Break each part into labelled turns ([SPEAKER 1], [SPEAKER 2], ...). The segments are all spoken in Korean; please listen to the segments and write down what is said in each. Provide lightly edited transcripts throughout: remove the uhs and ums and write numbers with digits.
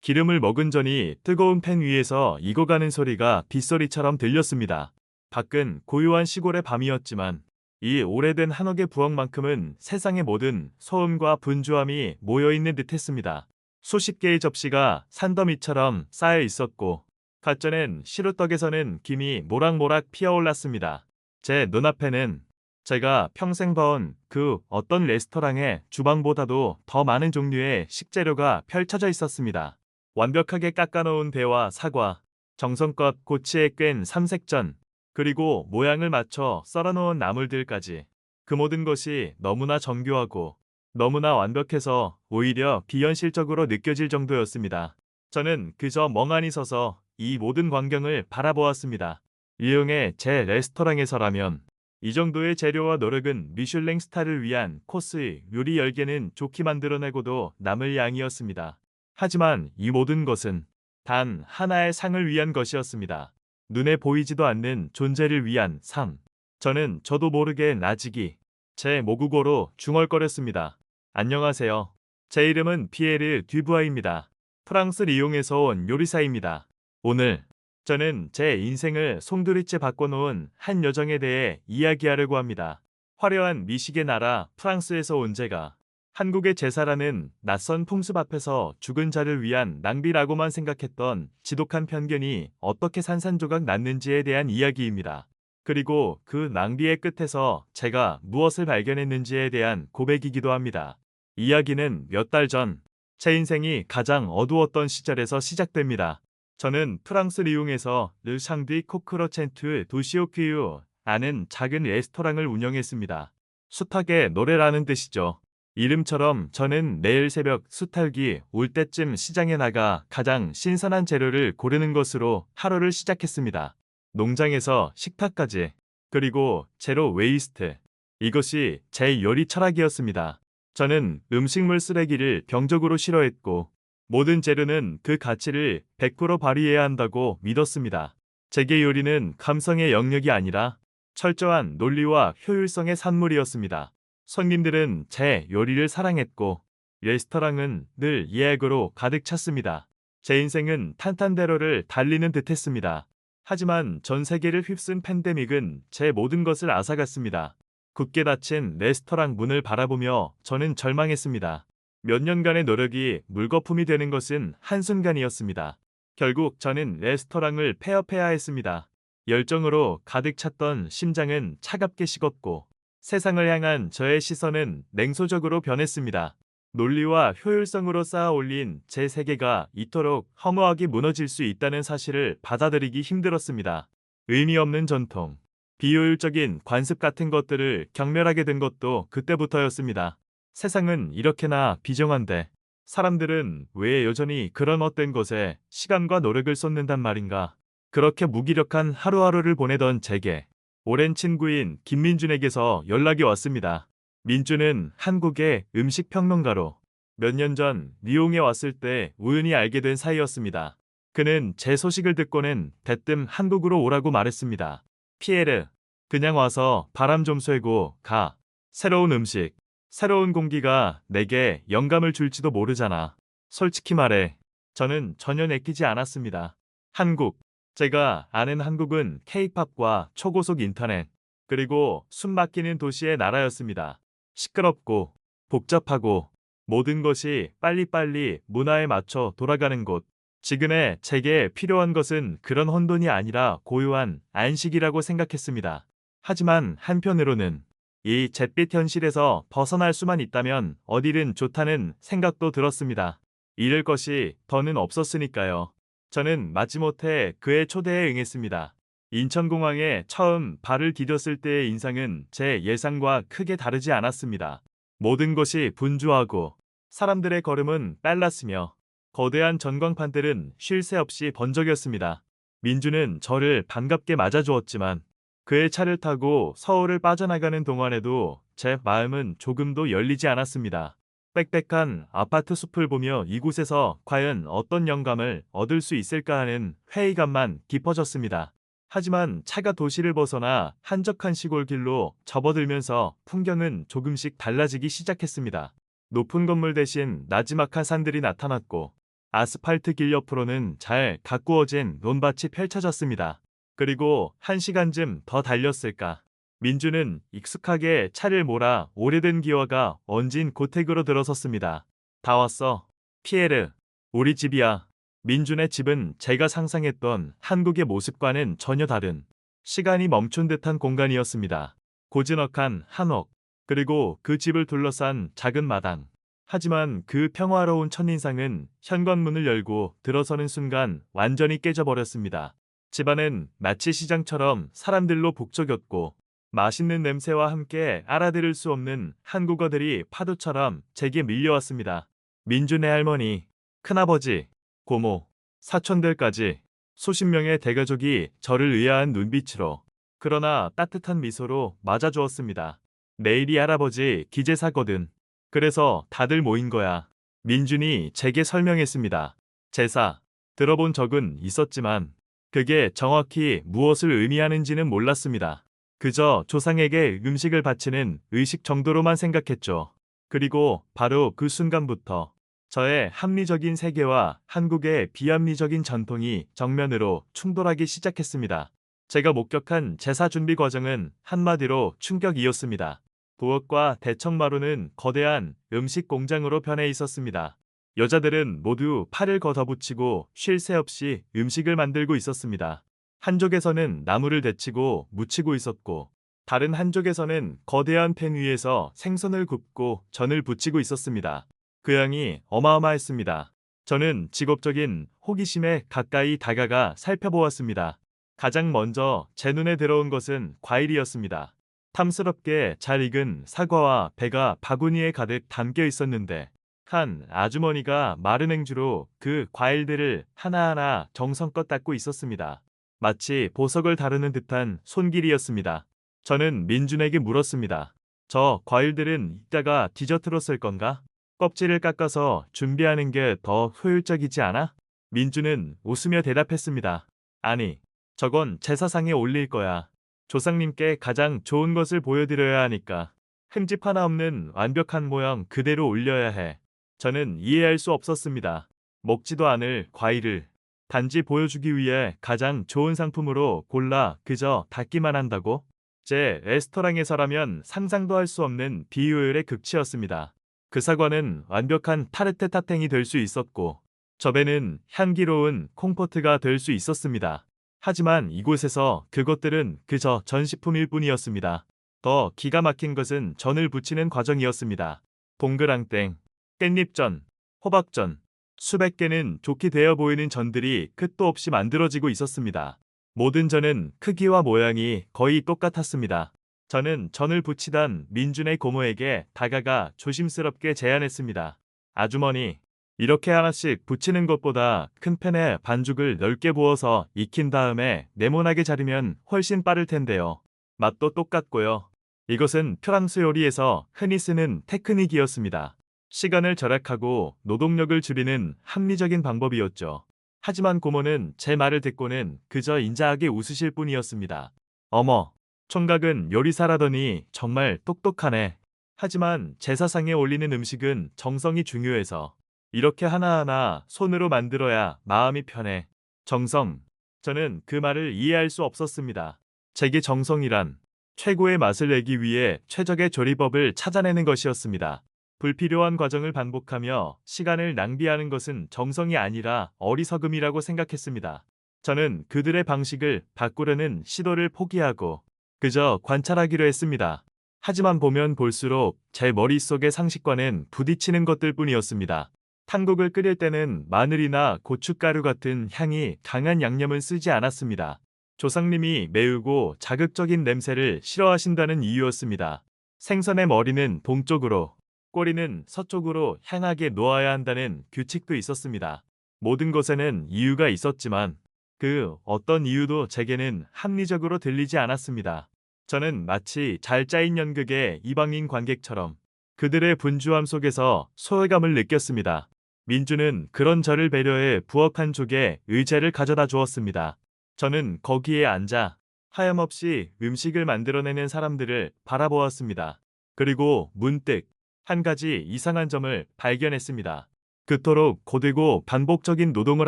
[SPEAKER 1] 기름을 먹은 전이 뜨거운 팬 위에서 익어가는 소리가 빗소리처럼 들렸습니다. 밖은 고요한 시골의 밤이었지만 이 오래된 한옥의 부엌만큼은 세상의 모든 소음과 분주함이 모여있는 듯했습니다. 수십 개의 접시가 산더미처럼 쌓여 있었고 갓전엔 시루떡에서는 김이 모락모락 피어올랐습니다. 제 눈앞에는 제가 평생 봐온 그 어떤 레스토랑의 주방보다도 더 많은 종류의 식재료가 펼쳐져 있었습니다. 완벽하게 깎아놓은 배와 사과, 정성껏 고치에 꿰은 삼색전, 그리고 모양을 맞춰 썰어놓은 나물들까지. 그 모든 것이 너무나 정교하고 너무나 완벽해서 오히려 비현실적으로 느껴질 정도였습니다. 저는 그저 멍하니 서서 이 모든 광경을 바라보았습니다. 유형의 제 레스토랑에서라면 이 정도의 재료와 노력은 미슐랭 스타를 위한 코스의 요리 10개는 좋게 만들어내고도 남을 양이었습니다. 하지만 이 모든 것은 단 하나의 상을 위한 것이었습니다. 눈에 보이지도 않는 존재를 위한 상. 저는 저도 모르게 나직이 제 모국어로 중얼거렸습니다. 안녕하세요. 제 이름은 피에르 듀부아입니다. 프랑스 리옹에서 온 요리사입니다. 오늘 저는 제 인생을 송두리째 바꿔놓은 한 여정에 대해 이야기하려고 합니다. 화려한 미식의 나라 프랑스에서 온 제가 한국의 제사라는 낯선 풍습 앞에서 죽은 자를 위한 낭비라고만 생각했던 지독한 편견이 어떻게 산산조각 났는지에 대한 이야기입니다. 그리고 그 낭비의 끝에서 제가 무엇을 발견했는지에 대한 고백이기도 합니다. 이야기는 몇 달 전, 제 인생이 가장 어두웠던 시절에서 시작됩니다. 저는 프랑스 리옹에서 르 샹디 코크러첸트 도시오큐유 아는 작은 레스토랑을 운영했습니다. 숱하게 노래라는 뜻이죠. 이름처럼 저는 매일 새벽 숯탈기 올 때쯤 시장에 나가 가장 신선한 재료를 고르는 것으로 하루를 시작했습니다. 농장에서 식탁까지, 그리고 제로 웨이스트. 이것이 제 요리 철학이었습니다. 저는 음식물 쓰레기를 병적으로 싫어했고 모든 재료는 그 가치를 100% 발휘해야 한다고 믿었습니다. 제게 요리는 감성의 영역이 아니라 철저한 논리와 효율성의 산물이었습니다. 손님들은 제 요리를 사랑했고 레스토랑은 늘 예약으로 가득 찼습니다. 제 인생은 탄탄대로를 달리는 듯했습니다. 하지만 전 세계를 휩쓴 팬데믹은 제 모든 것을 앗아갔습니다. 굳게 닫힌 레스토랑 문을 바라보며 저는 절망했습니다. 몇 년간의 노력이 물거품이 되는 것은 한순간이었습니다. 결국 저는 레스토랑을 폐업해야 했습니다. 열정으로 가득 찼던 심장은 차갑게 식었고 세상을 향한 저의 시선은 냉소적으로 변했습니다. 논리와 효율성으로 쌓아 올린 제 세계가 이토록 허무하게 무너질 수 있다는 사실을 받아들이기 힘들었습니다. 의미 없는 전통, 비효율적인 관습 같은 것들을 경멸하게 된 것도 그때부터였습니다. 세상은 이렇게나 비정한데 사람들은 왜 여전히 그런 헛된 것에 시간과 노력을 쏟는단 말인가? 그렇게 무기력한 하루하루를 보내던 제게 오랜 친구인 김민준에게서 연락이 왔습니다. 민준은 한국의 음식 평론가로 몇 년 전 리옹에 왔을 때 우연히 알게 된 사이였습니다. 그는 제 소식을 듣고는 대뜸 한국으로 오라고 말했습니다. 피에르, 그냥 와서 바람 좀 쐬고 가. 새로운 음식, 새로운 공기가 내게 영감을 줄지도 모르잖아. 솔직히 말해, 저는 전혀 내키지 않았습니다. 한국, 제가 아는 한국은 K-팝과 초고속 인터넷, 그리고 숨 막히는 도시의 나라였습니다. 시끄럽고 복잡하고 모든 것이 빨리빨리 문화에 맞춰 돌아가는 곳. 지금의 제게 필요한 것은 그런 혼돈이 아니라 고요한 안식이라고 생각했습니다. 하지만 한편으로는 이 잿빛 현실에서 벗어날 수만 있다면 어디든 좋다는 생각도 들었습니다. 잃을 것이 더는 없었으니까요. 저는 마지못해 그의 초대에 응했습니다. 인천공항에 처음 발을 디뎠을 때의 인상은 제 예상과 크게 다르지 않았습니다. 모든 것이 분주하고 사람들의 걸음은 빨랐으며 거대한 전광판들은 쉴 새 없이 번쩍였습니다. 민주는 저를 반갑게 맞아주었지만 그의 차를 타고 서울을 빠져나가는 동안에도 제 마음은 조금도 열리지 않았습니다. 빽빽한 아파트 숲을 보며 이곳에서 과연 어떤 영감을 얻을 수 있을까 하는 회의감만 깊어졌습니다. 하지만 차가 도시를 벗어나 한적한 시골길로 접어들면서 풍경은 조금씩 달라지기 시작했습니다. 높은 건물 대신 나지막한 산들이 나타났고 아스팔트 길 옆으로는 잘 가꾸어진 논밭이 펼쳐졌습니다. 그리고 1시간쯤 더 달렸을까. 민주는 익숙하게 차를 몰아 오래된 기어가 얹은 고택으로 들어섰습니다. 다 왔어. 피에르. 우리 집이야. 민준의 집은 제가 상상했던 한국의 모습과는 전혀 다른 시간이 멈춘 듯한 공간이었습니다. 고즈넉한 한옥, 그리고 그 집을 둘러싼 작은 마당. 하지만 그 평화로운 첫인상은 현관문을 열고 들어서는 순간 완전히 깨져버렸습니다. 집안은 마치 시장처럼 사람들로 북적였고 맛있는 냄새와 함께 알아들을 수 없는 한국어들이 파도처럼 제게 밀려왔습니다. 민준의 할머니, 큰아버지, 고모, 사촌들까지 수십 명의 대가족이 저를 의아한 눈빛으로 그러나 따뜻한 미소로 맞아주었습니다. 내일이 할아버지 기제사거든. 그래서 다들 모인 거야. 민준이 제게 설명했습니다. 제사, 들어본 적은 있었지만 그게 정확히 무엇을 의미하는지는 몰랐습니다. 그저 조상에게 음식을 바치는 의식 정도로만 생각했죠. 그리고 바로 그 순간부터 저의 합리적인 세계와 한국의 비합리적인 전통이 정면으로 충돌하기 시작했습니다. 제가 목격한 제사 준비 과정은 한마디로 충격이었습니다. 부엌과 대청마루는 거대한 음식 공장으로 변해 있었습니다. 여자들은 모두 팔을 걷어붙이고 쉴 새 없이 음식을 만들고 있었습니다. 한쪽에서는 나무를 데치고 묻히고 있었고 다른 한쪽에서는 거대한 팬 위에서 생선을 굽고 전을 부치고 있었습니다. 그 양이 어마어마했습니다. 저는 직업적인 호기심에 가까이 다가가 살펴보았습니다. 가장 먼저 제 눈에 들어온 것은 과일이었습니다. 탐스럽게 잘 익은 사과와 배가 바구니에 가득 담겨 있었는데 한 아주머니가 마른 행주로 그 과일들을 하나하나 정성껏 닦고 있었습니다. 마치 보석을 다루는 듯한 손길이었습니다. 저는 민준에게 물었습니다. 저 과일들은 이따가 디저트로 쓸 건가? 껍질을 깎아서 준비하는 게 더 효율적이지 않아? 민준은 웃으며 대답했습니다. 아니, 저건 제사상에 올릴 거야. 조상님께 가장 좋은 것을 보여드려야 하니까. 흠집 하나 없는 완벽한 모양 그대로 올려야 해. 저는 이해할 수 없었습니다. 먹지도 않을 과일을 단지 보여주기 위해 가장 좋은 상품으로 골라 그저 닫기만 한다고? 제 레스토랑에서라면 상상도 할 수 없는 비효율의 극치였습니다. 그 사과는 완벽한 타르트 타탱이 될 수 있었고 저 배는 향기로운 콩포트가 될 수 있었습니다. 하지만 이곳에서 그것들은 그저 전식품일 뿐이었습니다. 더 기가 막힌 것은 전을 부치는 과정이었습니다. 동그랑땡, 깻잎전, 호박전, 수백 개는 좋게 되어 보이는 전들이 끝도 없이 만들어지고 있었습니다. 모든 전은 크기와 모양이 거의 똑같았습니다. 저는 전을 부치던 민준의 고모에게 다가가 조심스럽게 제안했습니다. 아주머니, 이렇게 하나씩 부치는 것보다 큰 팬에 반죽을 넓게 부어서 익힌 다음에 네모나게 자르면 훨씬 빠를 텐데요. 맛도 똑같고요. 이것은 프랑스 요리에서 흔히 쓰는 테크닉이었습니다. 시간을 절약하고 노동력을 줄이는 합리적인 방법이었죠. 하지만 고모는 제 말을 듣고는 그저 인자하게 웃으실 뿐이었습니다. 어머, 총각은 요리사라더니 정말 똑똑하네. 하지만 제사상에 올리는 음식은 정성이 중요해서 이렇게 하나하나 손으로 만들어야 마음이 편해. 정성. 저는 그 말을 이해할 수 없었습니다. 제게 정성이란 최고의 맛을 내기 위해 최적의 조리법을 찾아내는 것이었습니다. 불필요한 과정을 반복하며 시간을 낭비하는 것은 정성이 아니라 어리석음이라고 생각했습니다. 저는 그들의 방식을 바꾸려는 시도를 포기하고 그저 관찰하기로 했습니다. 하지만 보면 볼수록 제 머릿속의 상식과는 부딪히는 것들 뿐이었습니다. 탕국을 끓일 때는 마늘이나 고춧가루 같은 향이 강한 양념을 쓰지 않았습니다. 조상님이 매우고 자극적인 냄새를 싫어하신다는 이유였습니다. 생선의 머리는 동쪽으로, 꼬리는 서쪽으로 향하게 놓아야 한다는 규칙도 있었습니다. 모든 것에는 이유가 있었지만 그 어떤 이유도 제게는 합리적으로 들리지 않았습니다. 저는 마치 잘 짜인 연극의 이방인 관객처럼 그들의 분주함 속에서 소외감을 느꼈습니다. 민주는 그런 저를 배려해 부엌 한쪽에 의자를 가져다 주었습니다. 저는 거기에 앉아 하염없이 음식을 만들어내는 사람들을 바라보았습니다. 그리고 문득 한 가지 이상한 점을 발견했습니다. 그토록 고되고 반복적인 노동을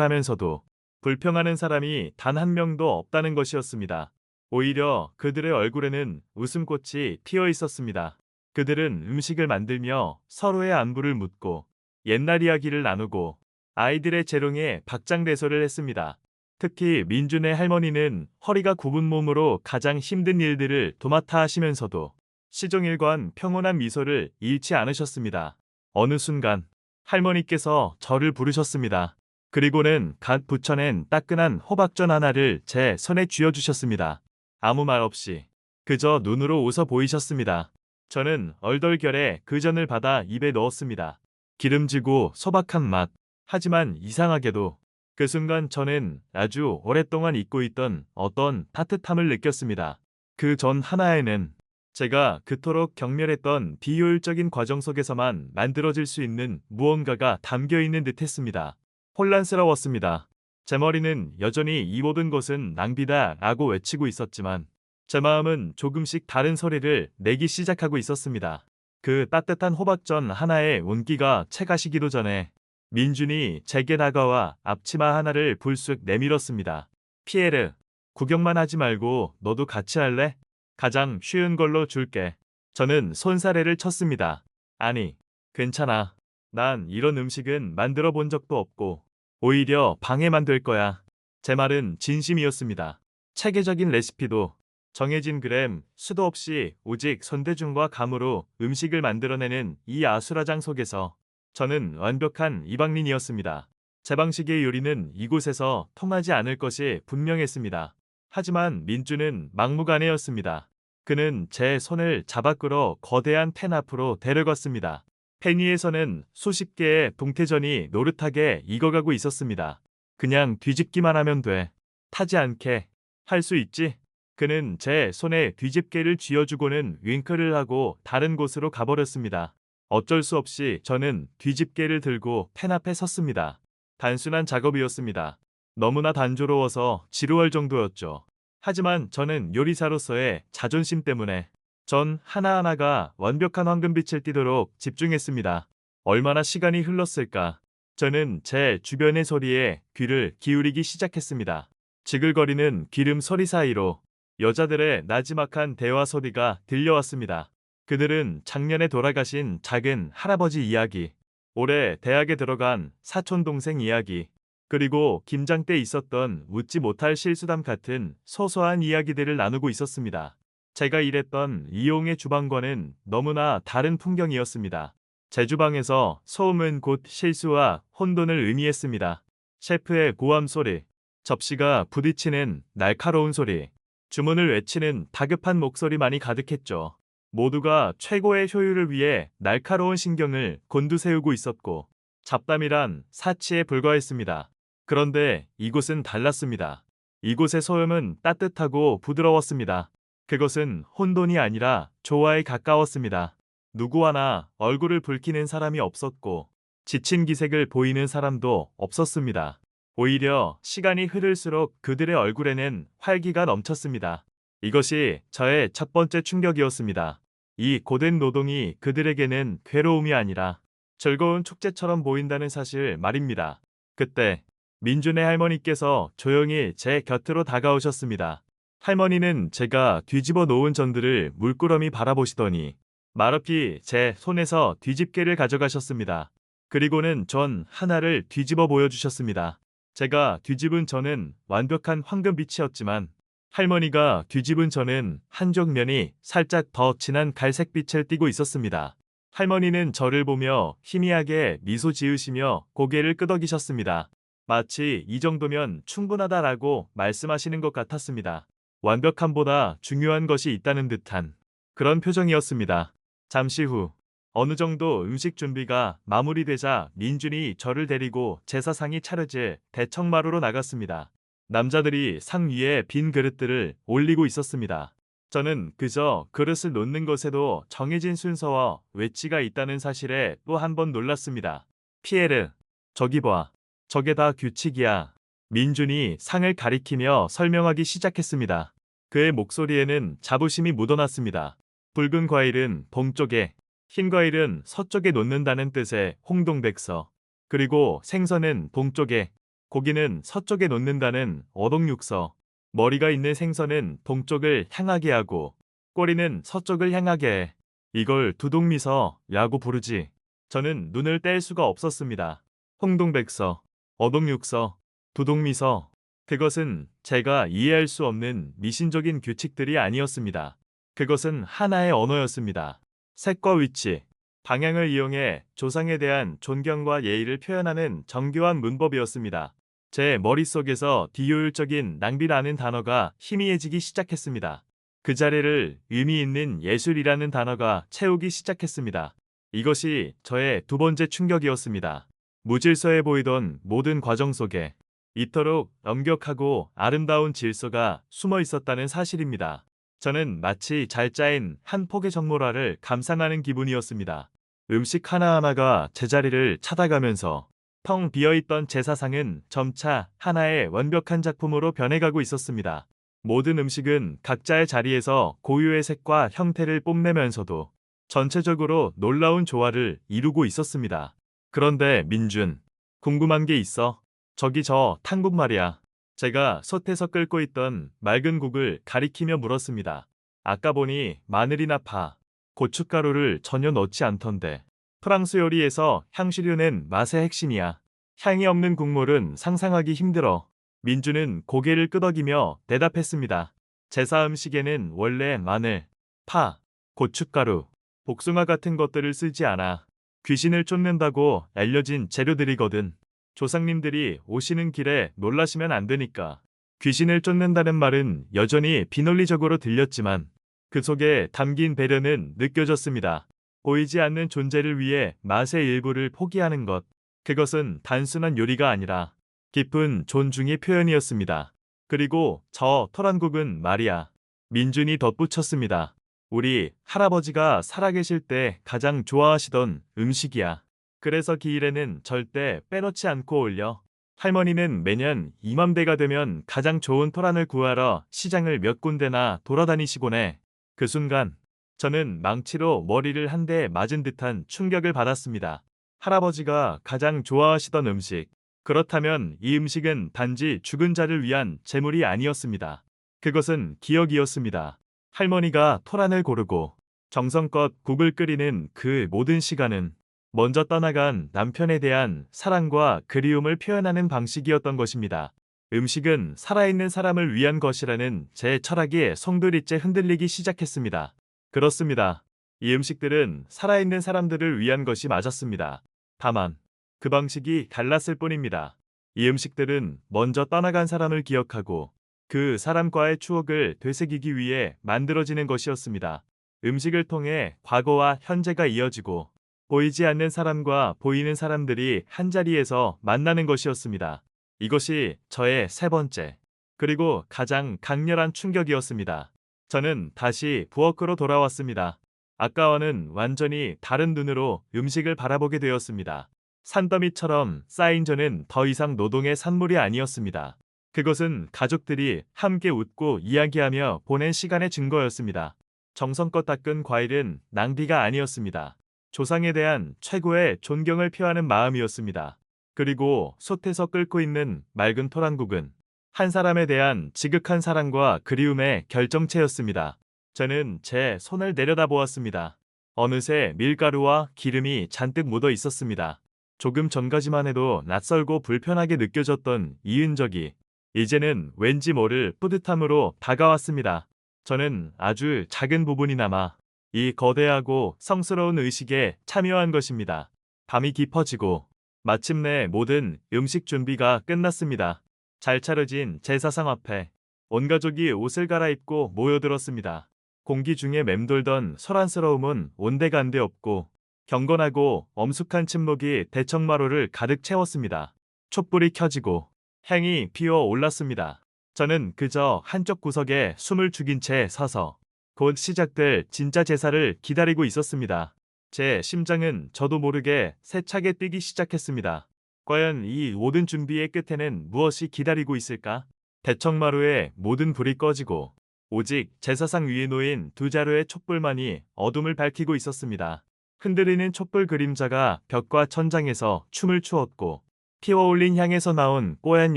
[SPEAKER 1] 하면서도 불평하는 사람이 단 한 명도 없다는 것이었습니다. 오히려 그들의 얼굴에는 웃음꽃이 피어 있었습니다. 그들은 음식을 만들며 서로의 안부를 묻고 옛날 이야기를 나누고 아이들의 재롱에 박장대소를 했습니다. 특히 민준의 할머니는 허리가 굽은 몸으로 가장 힘든 일들을 도맡아 하시면서도 시종일관 평온한 미소를 잃지 않으셨습니다. 어느 순간 할머니께서 저를 부르셨습니다. 그리고는 갓 부쳐낸 따끈한 호박전 하나를 제 손에 쥐어주셨습니다. 아무 말 없이 그저 눈으로 웃어 보이셨습니다. 저는 얼떨결에 그 전을 받아 입에 넣었습니다. 기름지고 소박한 맛. 하지만 이상하게도 그 순간 저는 아주 오랫동안 잊고 있던 어떤 따뜻함을 느꼈습니다. 그 전 하나에는 제가 그토록 경멸했던 비효율적인 과정 속에서만 만들어질 수 있는 무언가가 담겨 있는 듯 했습니다. 혼란스러웠습니다. 제 머리는 여전히 이 모든 것은 낭비다 라고 외치고 있었지만 제 마음은 조금씩 다른 소리를 내기 시작하고 있었습니다. 그 따뜻한 호박전 하나의 온기가 채가시기도 전에 민준이 제게 다가와 앞치마 하나를 불쑥 내밀었습니다. 피에르, 구경만 하지 말고 너도 같이 할래? 가장 쉬운 걸로 줄게. 저는 손사래를 쳤습니다. 아니, 괜찮아. 난 이런 음식은 만들어 본 적도 없고 오히려 방해만 될 거야. 제 말은 진심이었습니다. 체계적인 레시피도 정해진 그램, 수도 없이 오직 손대중과 감으로 음식을 만들어내는 이 아수라장 속에서 저는 완벽한 이방인이었습니다. 제 방식의 요리는 이곳에서 통하지 않을 것이 분명했습니다. 하지만 민주는 막무가내였습니다. 그는 제 손을 잡아 끌어 거대한 팬 앞으로 데려갔습니다. 팬 위에서는 수십 개의 동태전이 노릇하게 익어가고 있었습니다. 그냥 뒤집기만 하면 돼. 타지 않게 할 수 있지? 그는 제 손에 뒤집개를 쥐어주고는 윙크를 하고 다른 곳으로 가버렸습니다. 어쩔 수 없이 저는 뒤집개를 들고 팬 앞에 섰습니다. 단순한 작업이었습니다. 너무나 단조로워서 지루할 정도였죠. 하지만 저는 요리사로서의 자존심 때문에 전 하나하나가 완벽한 황금빛을 띠도록 집중했습니다. 얼마나 시간이 흘렀을까? 저는 제 주변의 소리에 귀를 기울이기 시작했습니다. 지글거리는 기름 소리 사이로 여자들의 나지막한 대화 소리가 들려왔습니다. 그들은 작년에 돌아가신 작은 할아버지 이야기, 올해 대학에 들어간 사촌 동생 이야기, 그리고 김장 때 있었던 웃지 못할 실수담 같은 소소한 이야기들을 나누고 있었습니다. 제가 일했던 이용의 주방과는 너무나 다른 풍경이었습니다. 제 주방에서 소음은 곧 실수와 혼돈을 의미했습니다. 셰프의 고함 소리, 접시가 부딪히는 날카로운 소리, 주문을 외치는 다급한 목소리만이 가득했죠. 모두가 최고의 효율을 위해 날카로운 신경을 곤두세우고 있었고 잡담이란 사치에 불과했습니다. 그런데 이곳은 달랐습니다. 이곳의 소음은 따뜻하고 부드러웠습니다. 그것은 혼돈이 아니라 조화에 가까웠습니다. 누구 하나 얼굴을 붉히는 사람이 없었고 지친 기색을 보이는 사람도 없었습니다. 오히려 시간이 흐를수록 그들의 얼굴에는 활기가 넘쳤습니다. 이것이 저의 첫 번째 충격이었습니다. 이 고된 노동이 그들에게는 괴로움이 아니라 즐거운 축제처럼 보인다는 사실 말입니다. 그때 민준의 할머니께서 조용히 제 곁으로 다가오셨습니다. 할머니는 제가 뒤집어 놓은 전들을 물끄러미 바라보시더니 말없이 제 손에서 뒤집개를 가져가셨습니다. 그리고는 전 하나를 뒤집어 보여주셨습니다. 제가 뒤집은 전은 완벽한 황금빛이었지만 할머니가 뒤집은 전은 한쪽 면이 살짝 더 진한 갈색빛을 띠고 있었습니다. 할머니는 저를 보며 희미하게 미소 지으시며 고개를 끄덕이셨습니다. 마치 이 정도면 충분하다라고 말씀하시는 것 같았습니다. 완벽함보다 중요한 것이 있다는 듯한 그런 표정이었습니다. 잠시 후 어느 정도 음식 준비가 마무리되자 민준이 저를 데리고 제사상이 차려질 대청마루로 나갔습니다. 남자들이 상 위에 빈 그릇들을 올리고 있었습니다. 저는 그저 그릇을 놓는 것에도 정해진 순서와 외치가 있다는 사실에 또 한 번 놀랐습니다. 피에르, 저기 봐. 저게 다 규칙이야. 민준이 상을 가리키며 설명하기 시작했습니다. 그의 목소리에는 자부심이 묻어났습니다. 붉은 과일은 동쪽에, 흰 과일은 서쪽에 놓는다는 뜻의 홍동백서. 그리고 생선은 동쪽에, 고기는 서쪽에 놓는다는 어동육서. 머리가 있는 생선은 동쪽을 향하게 하고 꼬리는 서쪽을 향하게 해. 이걸 두동미서라고 부르지. 저는 눈을 뗄 수가 없었습니다. 홍동백서, 어동육서, 두동미서. 그것은 제가 이해할 수 없는 미신적인 규칙들이 아니었습니다. 그것은 하나의 언어였습니다. 색과 위치, 방향을 이용해 조상에 대한 존경과 예의를 표현하는 정교한 문법이었습니다. 제 머릿속에서 비효율적인 낭비라는 단어가 희미해지기 시작했습니다. 그 자리를 의미 있는 예술이라는 단어가 채우기 시작했습니다. 이것이 저의 두 번째 충격이었습니다. 무질서해 보이던 모든 과정 속에 이토록 엄격하고 아름다운 질서가 숨어 있었다는 사실입니다. 저는 마치 잘 짜인 한 폭의 정모라를 감상하는 기분이었습니다. 음식 하나하나가 제자리를 찾아가면서 텅 비어있던 제사상은 점차 하나의 완벽한 작품으로 변해가고 있었습니다. 모든 음식은 각자의 자리에서 고유의 색과 형태를 뽐내면서도 전체적으로 놀라운 조화를 이루고 있었습니다. 그런데 민준, 궁금한 게 있어. 저기 저 탕국 말이야. 제가 솥에서 끓고 있던 맑은 국을 가리키며 물었습니다. 아까 보니 마늘이나 파, 고춧가루를 전혀 넣지 않던데. 프랑스 요리에서 향신료는 맛의 핵심이야. 향이 없는 국물은 상상하기 힘들어. 민주는 고개를 끄덕이며 대답했습니다. 제사 음식에는 원래 마늘, 파, 고춧가루, 복숭아 같은 것들을 쓰지 않아. 귀신을 쫓는다고 알려진 재료들이거든. 조상님들이 오시는 길에 놀라시면 안 되니까. 귀신을 쫓는다는 말은 여전히 비논리적으로 들렸지만 그 속에 담긴 배려는 느껴졌습니다. 보이지 않는 존재를 위해 맛의 일부를 포기하는 것. 그것은 단순한 요리가 아니라 깊은 존중의 표현이었습니다. 그리고 저 토란국은 말이야. 민준이 덧붙였습니다. 우리 할아버지가 살아계실 때 가장 좋아하시던 음식이야. 그래서 기일에는 절대 빼놓지 않고 올려. 할머니는 매년 이맘때가 되면 가장 좋은 토란을 구하러 시장을 몇 군데나 돌아다니시곤 해. 그 순간 저는 망치로 머리를 한 대 맞은 듯한 충격을 받았습니다. 할아버지가 가장 좋아하시던 음식. 그렇다면 이 음식은 단지 죽은 자를 위한 제물이 아니었습니다. 그것은 기억이었습니다. 할머니가 토란을 고르고 정성껏 국을 끓이는 그 모든 시간은 먼저 떠나간 남편에 대한 사랑과 그리움을 표현하는 방식이었던 것입니다. 음식은 살아있는 사람을 위한 것이라는 제 철학이 송두리째 흔들리기 시작했습니다. 그렇습니다. 이 음식들은 살아있는 사람들을 위한 것이 맞았습니다. 다만 그 방식이 달랐을 뿐입니다. 이 음식들은 먼저 떠나간 사람을 기억하고 그 사람과의 추억을 되새기기 위해 만들어지는 것이었습니다. 음식을 통해 과거와 현재가 이어지고 보이지 않는 사람과 보이는 사람들이 한자리에서 만나는 것이었습니다. 이것이 저의 세 번째, 그리고 가장 강렬한 충격이었습니다. 저는 다시 부엌으로 돌아왔습니다. 아까와는 완전히 다른 눈으로 음식을 바라보게 되었습니다. 산더미처럼 쌓인 저는 더 이상 노동의 산물이 아니었습니다. 그것은 가족들이 함께 웃고 이야기하며 보낸 시간의 증거였습니다. 정성껏 닦은 과일은 낭비가 아니었습니다. 조상에 대한 최고의 존경을 표하는 마음이었습니다. 그리고 솥에서 끓고 있는 맑은 토란국은 한 사람에 대한 지극한 사랑과 그리움의 결정체였습니다. 저는 제 손을 내려다보았습니다. 어느새 밀가루와 기름이 잔뜩 묻어 있었습니다. 조금 전까지만 해도 낯설고 불편하게 느껴졌던 이 흔적이 이제는 왠지 모를 뿌듯함으로 다가왔습니다. 저는 아주 작은 부분이나마 이 거대하고 성스러운 의식에 참여한 것입니다. 밤이 깊어지고 마침내 모든 음식 준비가 끝났습니다. 잘 차려진 제사상 앞에 온 가족이 옷을 갈아입고 모여들었습니다. 공기 중에 맴돌던 소란스러움은 온데간데 없고 경건하고 엄숙한 침묵이 대청마루를 가득 채웠습니다. 촛불이 켜지고 향이 피어 올랐습니다. 저는 그저 한쪽 구석에 숨을 죽인 채 서서 곧 시작될 진짜 제사를 기다리고 있었습니다. 제 심장은 저도 모르게 세차게 뛰기 시작했습니다. 과연 이 모든 준비의 끝에는 무엇이 기다리고 있을까? 대청마루에 모든 불이 꺼지고 오직 제사상 위에 놓인 두 자루의 촛불만이 어둠을 밝히고 있었습니다. 흔들리는 촛불 그림자가 벽과 천장에서 춤을 추었고 피어올린 향에서 나온 뽀얀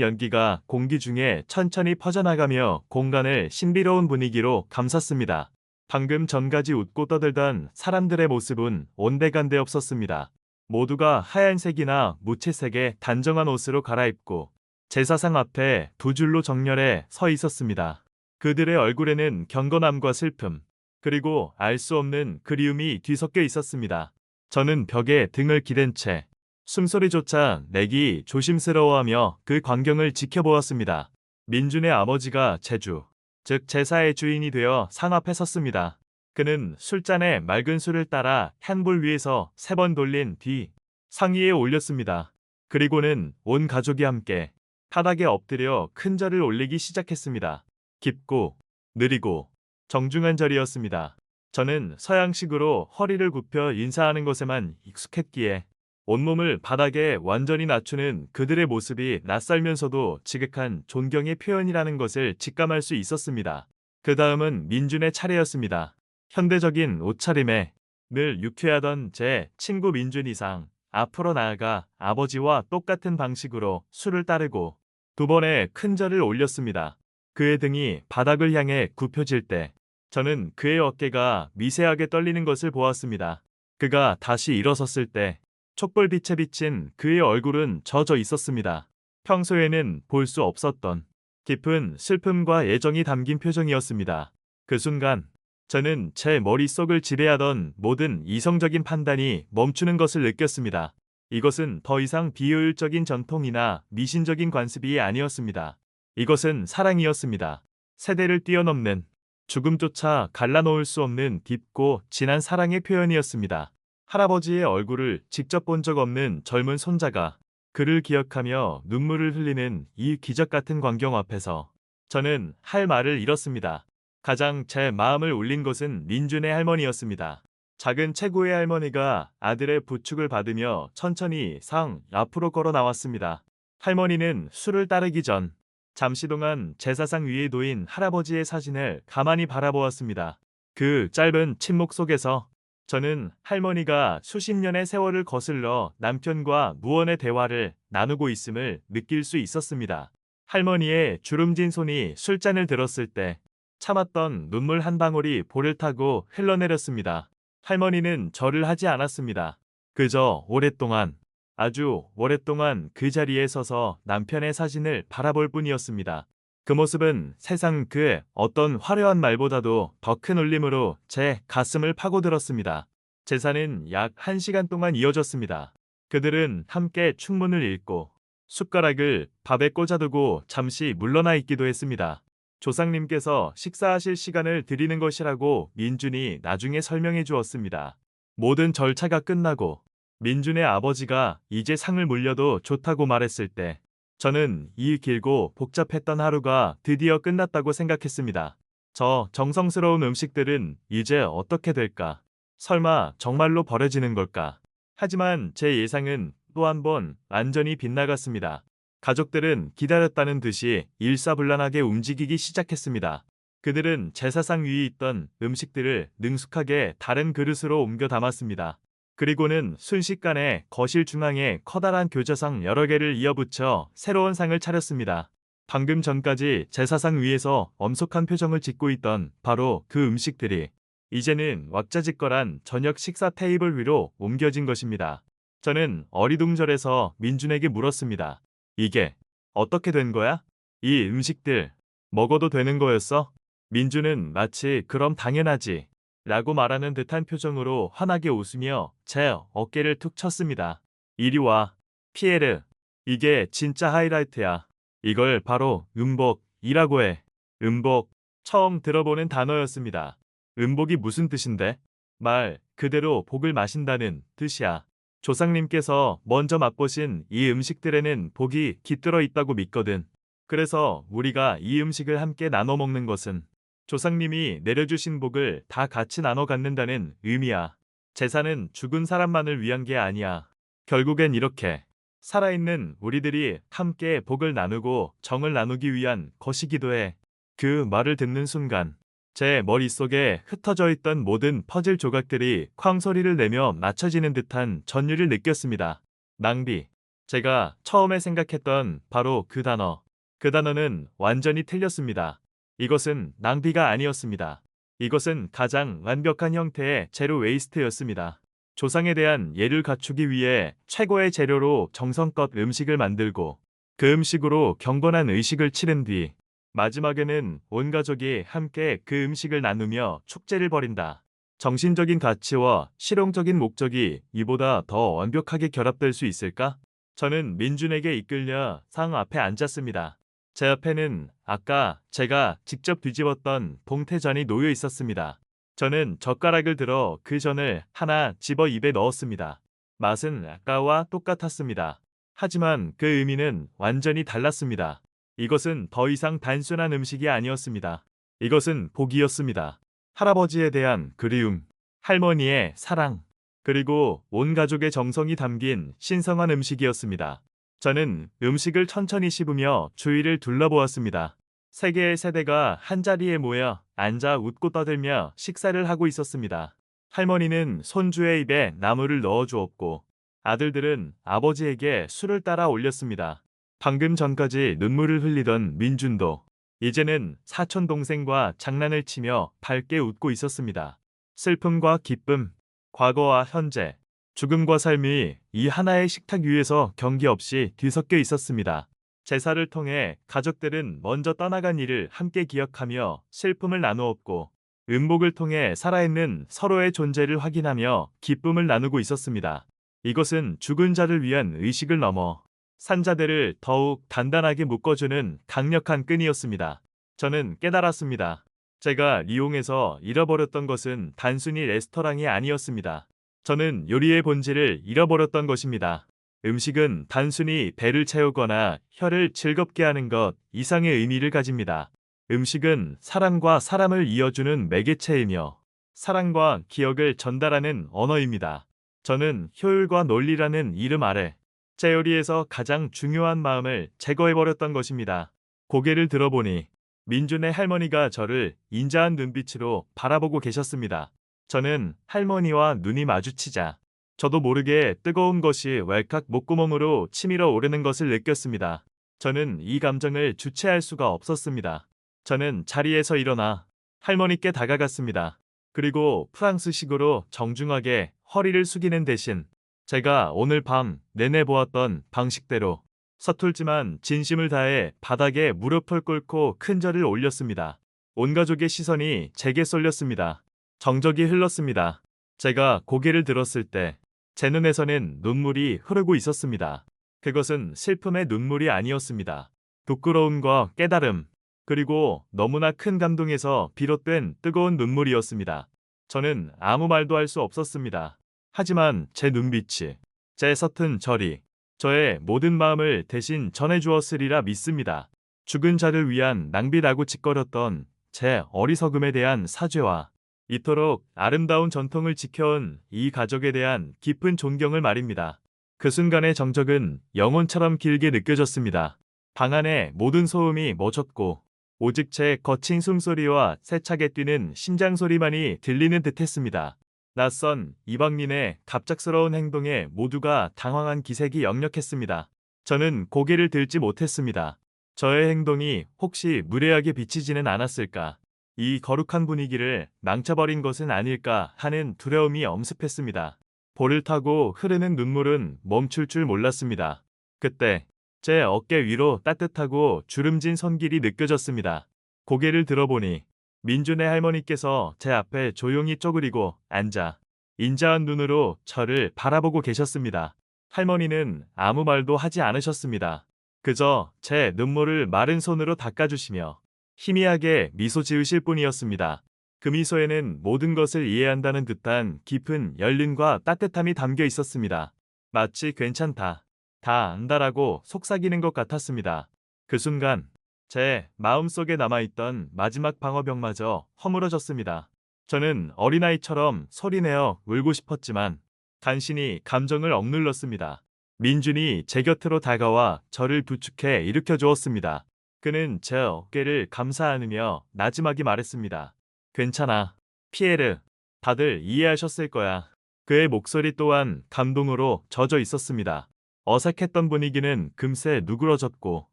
[SPEAKER 1] 연기가 공기 중에 천천히 퍼져나가며 공간을 신비로운 분위기로 감쌌습니다. 방금 전까지 웃고 떠들던 사람들의 모습은 온데간데 없었습니다. 모두가 하얀색이나 무채색의 단정한 옷으로 갈아입고 제사상 앞에 두 줄로 정렬해 서 있었습니다. 그들의 얼굴에는 경건함과 슬픔, 그리고 알 수 없는 그리움이 뒤섞여 있었습니다. 저는 벽에 등을 기댄 채 숨소리조차 내기 조심스러워하며 그 광경을 지켜보았습니다. 민준의 아버지가 제주, 즉 제사의 주인이 되어 상 앞에 섰습니다. 그는 술잔에 맑은 술을 따라 향불 위에서 3번 돌린 뒤 상 위에 올렸습니다. 그리고는 온 가족이 함께 바닥에 엎드려 큰 절을 올리기 시작했습니다. 깊고 느리고 정중한 절이었습니다. 저는 서양식으로 허리를 굽혀 인사하는 것에만 익숙했기에 온몸을 바닥에 완전히 낮추는 그들의 모습이 낯설면서도 지극한 존경의 표현이라는 것을 직감할 수 있었습니다. 그 다음은 민준의 차례였습니다. 현대적인 옷차림에 늘 유쾌하던 제 친구 민준이상 앞으로 나아가 아버지와 똑같은 방식으로 술을 따르고 2번의 큰 절을 올렸습니다. 그의 등이 바닥을 향해 굽혀질 때 저는 그의 어깨가 미세하게 떨리는 것을 보았습니다. 그가 다시 일어섰을 때 촛불빛에 비친 그의 얼굴은 젖어 있었습니다. 평소에는 볼 수 없었던 깊은 슬픔과 애정이 담긴 표정이었습니다. 그 순간 저는 제 머릿속을 지배하던 모든 이성적인 판단이 멈추는 것을 느꼈습니다. 이것은 더 이상 비효율적인 전통이나 미신적인 관습이 아니었습니다. 이것은 사랑이었습니다. 세대를 뛰어넘는 죽음조차 갈라놓을 수 없는 깊고 진한 사랑의 표현이었습니다. 할아버지의 얼굴을 직접 본 적 없는 젊은 손자가 그를 기억하며 눈물을 흘리는 이 기적 같은 광경 앞에서 저는 할 말을 잃었습니다. 가장 제 마음을 울린 것은 민준의 할머니였습니다. 작은 최고의 할머니가 아들의 부축을 받으며 천천히 상 앞으로 걸어 나왔습니다. 할머니는 술을 따르기 전 잠시 동안 제사상 위에 놓인 할아버지의 사진을 가만히 바라보았습니다. 그 짧은 침묵 속에서 저는 할머니가 수십 년의 세월을 거슬러 남편과 무언의 대화를 나누고 있음을 느낄 수 있었습니다. 할머니의 주름진 손이 술잔을 들었을 때 참았던 눈물 한 방울이 볼을 타고 흘러내렸습니다. 할머니는 절을 하지 않았습니다. 그저 오랫동안, 아주 오랫동안 그 자리에 서서 남편의 사진을 바라볼 뿐이었습니다. 그 모습은 세상 그 어떤 화려한 말보다도 더 큰 울림으로 제 가슴을 파고들었습니다. 제사는 약 1시간 동안 이어졌습니다. 그들은 함께 축문을 읽고 숟가락을 밥에 꽂아두고 잠시 물러나 있기도 했습니다. 조상님께서 식사하실 시간을 드리는 것이라고 민준이 나중에 설명해 주었습니다. 모든 절차가 끝나고 민준의 아버지가 이제 상을 물려도 좋다고 말했을 때 저는 이 길고 복잡했던 하루가 드디어 끝났다고 생각했습니다. 저 정성스러운 음식들은 이제 어떻게 될까? 설마 정말로 버려지는 걸까? 하지만 제 예상은 또 한 번 완전히 빗나갔습니다. 가족들은 기다렸다는 듯이 일사불란하게 움직이기 시작했습니다. 그들은 제사상 위에 있던 음식들을 능숙하게 다른 그릇으로 옮겨 담았습니다. 그리고는 순식간에 거실 중앙에 커다란 교자상 여러 개를 이어붙여 새로운 상을 차렸습니다. 방금 전까지 제사상 위에서 엄숙한 표정을 짓고 있던 바로 그 음식들이 이제는 왁자지껄한 저녁 식사 테이블 위로 옮겨진 것입니다. 저는 어리둥절해서 민준에게 물었습니다. 이게 어떻게 된 거야? 이 음식들 먹어도 되는 거였어? 민준은 마치 그럼 당연하지 라고 말하는 듯한 표정으로 환하게 웃으며 제 어깨를 툭 쳤습니다. 이리 와, 피에르. 이게 진짜 하이라이트야. 이걸 바로 음복이라고 해. 음복, 처음 들어보는 단어였습니다. 음복이 무슨 뜻인데? 말 그대로 복을 마신다는 뜻이야. 조상님께서 먼저 맛보신 이 음식들에는 복이 깃들어 있다고 믿거든. 그래서 우리가 이 음식을 함께 나눠 먹는 것은 조상님이 내려주신 복을 다 같이 나눠 갖는다는 의미야. 제사는 죽은 사람만을 위한 게 아니야. 결국엔 이렇게 살아있는 우리들이 함께 복을 나누고 정을 나누기 위한 것이기도 해. 그 말을 듣는 순간 제 머릿속에 흩어져 있던 모든 퍼즐 조각들이 쾅 소리를 내며 맞춰지는 듯한 전율을 느꼈습니다. 낭비. 제가 처음에 생각했던 바로 그 단어. 그 단어는 완전히 틀렸습니다. 이것은 낭비가 아니었습니다. 이것은 가장 완벽한 형태의 제로 웨이스트였습니다. 조상에 대한 예를 갖추기 위해 최고의 재료로 정성껏 음식을 만들고 그 음식으로 경건한 의식을 치른 뒤 마지막에는 온 가족이 함께 그 음식을 나누며 축제를 벌인다. 정신적인 가치와 실용적인 목적이 이보다 더 완벽하게 결합될 수 있을까? 저는 민준에게 이끌려 상 앞에 앉았습니다. 제 앞에는 아까 제가 직접 뒤집었던 동태전이 놓여 있었습니다. 저는 젓가락을 들어 그 전을 하나 집어 입에 넣었습니다. 맛은 아까와 똑같았습니다. 하지만 그 의미는 완전히 달랐습니다. 이것은 더 이상 단순한 음식이 아니었습니다. 이것은 복이었습니다. 할아버지에 대한 그리움, 할머니의 사랑, 그리고 온 가족의 정성이 담긴 신성한 음식이었습니다. 저는 음식을 천천히 씹으며 주위를 둘러보았습니다. 세 개의 세대가 한자리에 모여 앉아 웃고 떠들며 식사를 하고 있었습니다. 할머니는 손주의 입에 나물을 넣어 주었고 아들들은 아버지에게 술을 따라 올렸습니다. 방금 전까지 눈물을 흘리던 민준도 이제는 사촌 동생과 장난을 치며 밝게 웃고 있었습니다. 슬픔과 기쁨, 과거와 현재, 죽음과 삶이 이 하나의 식탁 위에서 경계 없이 뒤섞여 있었습니다. 제사를 통해 가족들은 먼저 떠나간 이를 함께 기억하며 슬픔을 나누었고 음복을 통해 살아있는 서로의 존재를 확인하며 기쁨을 나누고 있었습니다. 이것은 죽은 자를 위한 의식을 넘어 산자들을 더욱 단단하게 묶어주는 강력한 끈이었습니다. 저는 깨달았습니다. 제가 리옹에서 잃어버렸던 것은 단순히 레스토랑이 아니었습니다. 저는 요리의 본질을 잃어버렸던 것입니다. 음식은 단순히 배를 채우거나 혀를 즐겁게 하는 것 이상의 의미를 가집니다. 음식은 사람과 사람을 이어주는 매개체이며 사랑과 기억을 전달하는 언어입니다. 저는 효율과 논리라는 이름 아래 제 요리에서 가장 중요한 마음을 제거해버렸던 것입니다. 고개를 들어보니 민준의 할머니가 저를 인자한 눈빛으로 바라보고 계셨습니다. 저는 할머니와 눈이 마주치자 저도 모르게 뜨거운 것이 왈칵 목구멍으로 치밀어 오르는 것을 느꼈습니다. 저는 이 감정을 주체할 수가 없었습니다. 저는 자리에서 일어나 할머니께 다가갔습니다. 그리고 프랑스식으로 정중하게 허리를 숙이는 대신 제가 오늘 밤 내내 보았던 방식대로 서툴지만 진심을 다해 바닥에 무릎을 꿇고 큰 절을 올렸습니다. 온 가족의 시선이 제게 쏠렸습니다. 정적이 흘렀습니다. 제가 고개를 들었을 때 제 눈에서는 눈물이 흐르고 있었습니다. 그것은 슬픔의 눈물이 아니었습니다. 부끄러움과 깨달음, 그리고 너무나 큰 감동에서 비롯된 뜨거운 눈물이었습니다. 저는 아무 말도 할 수 없었습니다. 하지만 제 눈빛이, 제 서툰 절이 저의 모든 마음을 대신 전해주었으리라 믿습니다. 죽은 자를 위한 낭비라고 짓거렸던 제 어리석음에 대한 사죄와 이토록 아름다운 전통을 지켜온 이 가족에 대한 깊은 존경을 말입니다. 그 순간의 정적은 영혼처럼 길게 느껴졌습니다. 방 안의 모든 소음이 멎었고 오직 제 거친 숨소리와 세차게 뛰는 심장 소리만이 들리는 듯했습니다. 낯선 이방인의 갑작스러운 행동에 모두가 당황한 기색이 역력했습니다. 저는 고개를 들지 못했습니다. 저의 행동이 혹시 무례하게 비치지는 않았을까? 이 거룩한 분위기를 망쳐버린 것은 아닐까 하는 두려움이 엄습했습니다. 볼을 타고 흐르는 눈물은 멈출 줄 몰랐습니다. 그때 제 어깨 위로 따뜻하고 주름진 손길이 느껴졌습니다. 고개를 들어보니 민준의 할머니께서 제 앞에 조용히 쪼그리고 앉아 인자한 눈으로 저를 바라보고 계셨습니다. 할머니는 아무 말도 하지 않으셨습니다. 그저 제 눈물을 마른 손으로 닦아주시며 희미하게 미소 지으실 뿐이었습니다. 그 미소에는 모든 것을 이해한다는 듯한 깊은 열림과 따뜻함이 담겨 있었습니다. 마치 괜찮다, 다 안다라고 속삭이는 것 같았습니다. 그 순간 제 마음속에 남아있던 마지막 방어벽마저 허물어졌습니다. 저는 어린아이처럼 소리내어 울고 싶었지만 간신히 감정을 억눌렀습니다. 민준이 제 곁으로 다가와 저를 부축해 일으켜 주었습니다. 그는 제 어깨를 감싸 안으며 나지막이 말했습니다. 괜찮아. 피에르. 다들 이해하셨을 거야. 그의 목소리 또한 감동으로 젖어 있었습니다. 어색했던 분위기는 금세 누그러졌고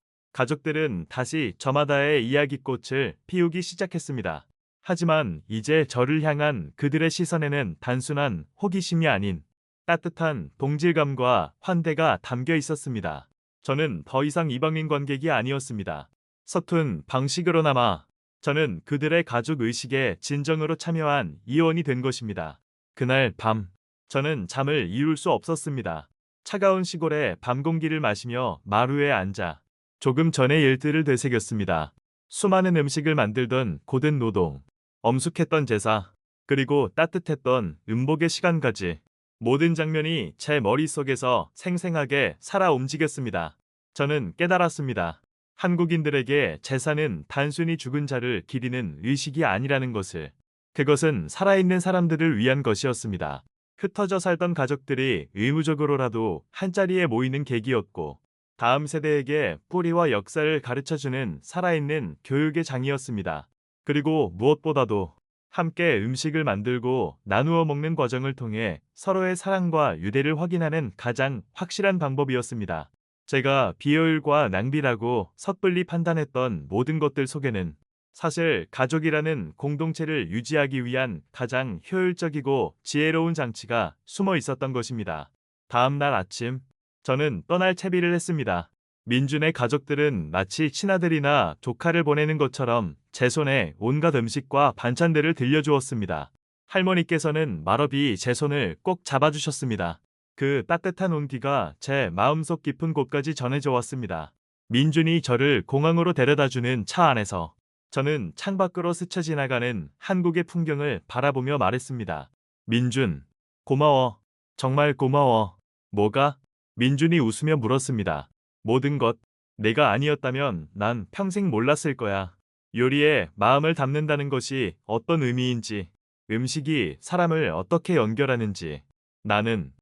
[SPEAKER 1] 가족들은 다시 저마다의 이야기꽃을 피우기 시작했습니다. 하지만 이제 저를 향한 그들의 시선에는 단순한 호기심이 아닌 따뜻한 동질감과 환대가 담겨 있었습니다. 저는 더 이상 이방인 관객이 아니었습니다. 서툰 방식으로나마 저는 그들의 가족 의식에 진정으로 참여한 이원이 된 것입니다. 그날 밤, 저는 잠을 이룰 수 없었습니다. 차가운 시골의 밤 공기를 마시며 마루에 앉아 조금 전의 일들을 되새겼습니다. 수많은 음식을 만들던 고된 노동, 엄숙했던 제사, 그리고 따뜻했던 음복의 시간까지 모든 장면이 제 머릿속에서 생생하게 살아 움직였습니다. 저는 깨달았습니다. 한국인들에게 제사는 단순히 죽은 자를 기리는 의식이 아니라는 것을. 그것은 살아있는 사람들을 위한 것이었습니다. 흩어져 살던 가족들이 의무적으로라도 한자리에 모이는 계기였고, 다음 세대에게 뿌리와 역사를 가르쳐주는 살아있는 교육의 장이었습니다. 그리고 무엇보다도 함께 음식을 만들고 나누어 먹는 과정을 통해 서로의 사랑과 유대를 확인하는 가장 확실한 방법이었습니다. 제가 비효율과 낭비라고 섣불리 판단했던 모든 것들 속에는 사실 가족이라는 공동체를 유지하기 위한 가장 효율적이고 지혜로운 장치가 숨어 있었던 것입니다. 다음 날 아침, 저는 떠날 채비를 했습니다. 민준의 가족들은 마치 친아들이나 조카를 보내는 것처럼 제 손에 온갖 음식과 반찬들을 들려주었습니다. 할머니께서는 말없이 제 손을 꼭 잡아주셨습니다. 그 따뜻한 온기가 제 마음속 깊은 곳까지 전해져 왔습니다. 민준이 저를 공항으로 데려다주는 차 안에서 저는 창밖으로 스쳐 지나가는 한국의 풍경을 바라보며 말했습니다. 민준, 고마워. 정말 고마워. 뭐가? 민준이 웃으며 물었습니다. 모든 것. 내가 아니었다면 난 평생 몰랐을 거야. 요리에 마음을 담는다는 것이 어떤 의미인지, 음식이 사람을 어떻게 연결하는지. 나는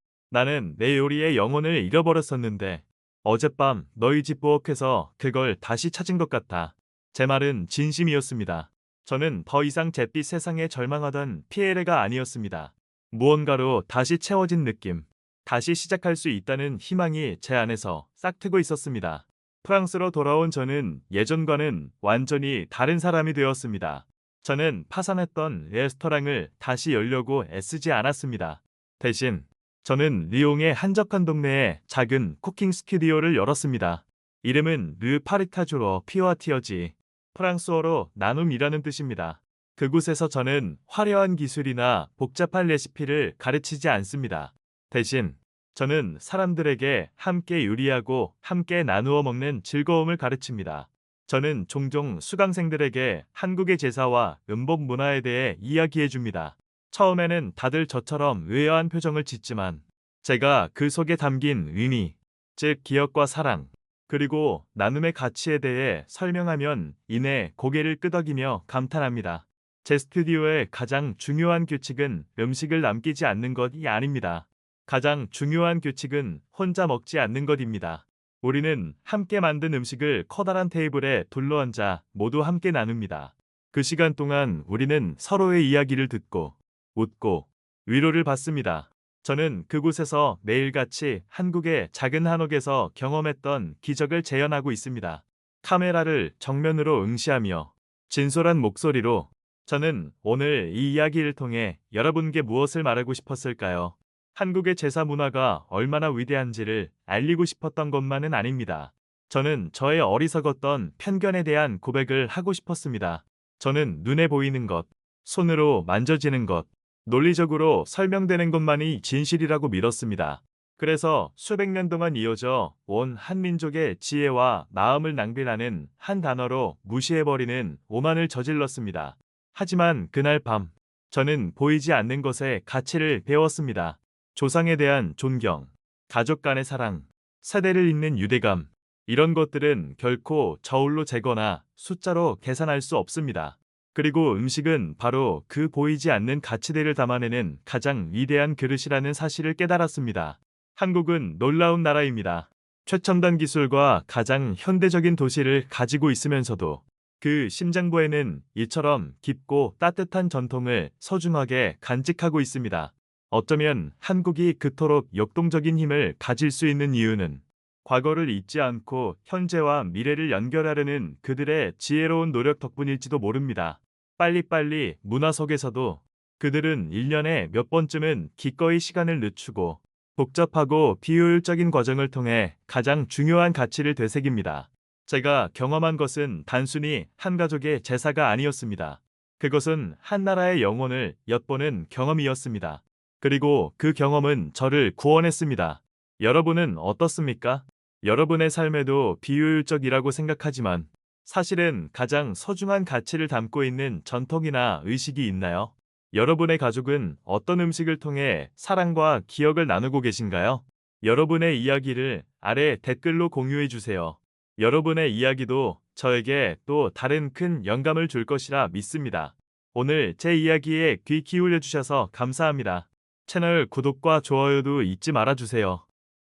[SPEAKER 1] 내 요리의 영혼을 잃어버렸었는데 어젯밤 너희 집 부엌에서 그걸 다시 찾은 것 같아. 제 말은 진심이었습니다. 저는 더 이상 잿빛 세상에 절망하던 피에레가 아니었습니다. 무언가로 다시 채워진 느낌, 다시 시작할 수 있다는 희망이 제 안에서 싹트고 있었습니다. 프랑스로 돌아온 저는 예전과는 완전히 다른 사람이 되었습니다. 저는 파산했던 레스토랑을 다시 열려고 애쓰지 않았습니다. 대신 저는 리옹의 한적한 동네에 작은 쿠킹 스튜디오를 열었습니다. 이름은 르 파리타주로 피와티어지, 프랑스어로 나눔이라는 뜻입니다. 그곳에서 저는 화려한 기술이나 복잡한 레시피를 가르치지 않습니다. 대신 저는 사람들에게 함께 요리하고 함께 나누어 먹는 즐거움을 가르칩니다. 저는 종종 수강생들에게 한국의 제사와 음복 문화에 대해 이야기해 줍니다. 처음에는 다들 저처럼 의아한 표정을 짓지만 제가 그 속에 담긴 의미, 즉 기억과 사랑, 그리고 나눔의 가치에 대해 설명하면 이내 고개를 끄덕이며 감탄합니다. 제 스튜디오의 가장 중요한 규칙은 음식을 남기지 않는 것이 아닙니다. 가장 중요한 규칙은 혼자 먹지 않는 것입니다. 우리는 함께 만든 음식을 커다란 테이블에 둘러앉아 모두 함께 나눕니다. 그 시간 동안 우리는 서로의 이야기를 듣고 웃고 위로를 받습니다. 저는 그곳에서 매일같이 한국의 작은 한옥에서 경험했던 기적을 재현하고 있습니다. 카메라를 정면으로 응시하며 진솔한 목소리로 저는 오늘 이 이야기를 통해 여러분께 무엇을 말하고 싶었을까요? 한국의 제사 문화가 얼마나 위대한지를 알리고 싶었던 것만은 아닙니다. 저는 저의 어리석었던 편견에 대한 고백을 하고 싶었습니다. 저는 눈에 보이는 것, 손으로 만져지는 것, 논리적으로 설명되는 것만이 진실이라고 믿었습니다. 그래서 수백 년 동안 이어져 온 한민족의 지혜와 마음을 낭비하는 한 단어로 무시해버리는 오만을 저질렀습니다. 하지만 그날 밤, 저는 보이지 않는 것의 가치를 배웠습니다. 조상에 대한 존경, 가족 간의 사랑, 세대를 잇는 유대감, 이런 것들은 결코 저울로 재거나 숫자로 계산할 수 없습니다. 그리고 음식은 바로 그 보이지 않는 가치들을 담아내는 가장 위대한 그릇이라는 사실을 깨달았습니다. 한국은 놀라운 나라입니다. 최첨단 기술과 가장 현대적인 도시를 가지고 있으면서도 그 심장부에는 이처럼 깊고 따뜻한 전통을 소중하게 간직하고 있습니다. 어쩌면 한국이 그토록 역동적인 힘을 가질 수 있는 이유는 과거를 잊지 않고 현재와 미래를 연결하려는 그들의 지혜로운 노력 덕분일지도 모릅니다. 빨리빨리 문화 속에서도 그들은 1년에 몇 번쯤은 기꺼이 시간을 늦추고 복잡하고 비효율적인 과정을 통해 가장 중요한 가치를 되새깁니다. 제가 경험한 것은 단순히 한 가족의 제사가 아니었습니다. 그것은 한 나라의 영혼을 엿보는 경험이었습니다. 그리고 그 경험은 저를 구원했습니다. 여러분은 어떻습니까? 여러분의 삶에도 비효율적이라고 생각하지만 사실은 가장 소중한 가치를 담고 있는 전통이나 의식이 있나요? 여러분의 가족은 어떤 음식을 통해 사랑과 기억을 나누고 계신가요? 여러분의 이야기를 아래 댓글로 공유해 주세요. 여러분의 이야기도 저에게 또 다른 큰 영감을 줄 것이라 믿습니다. 오늘 제 이야기에 귀 기울여 주셔서 감사합니다. 채널 구독과 좋아요도 잊지 말아 주세요.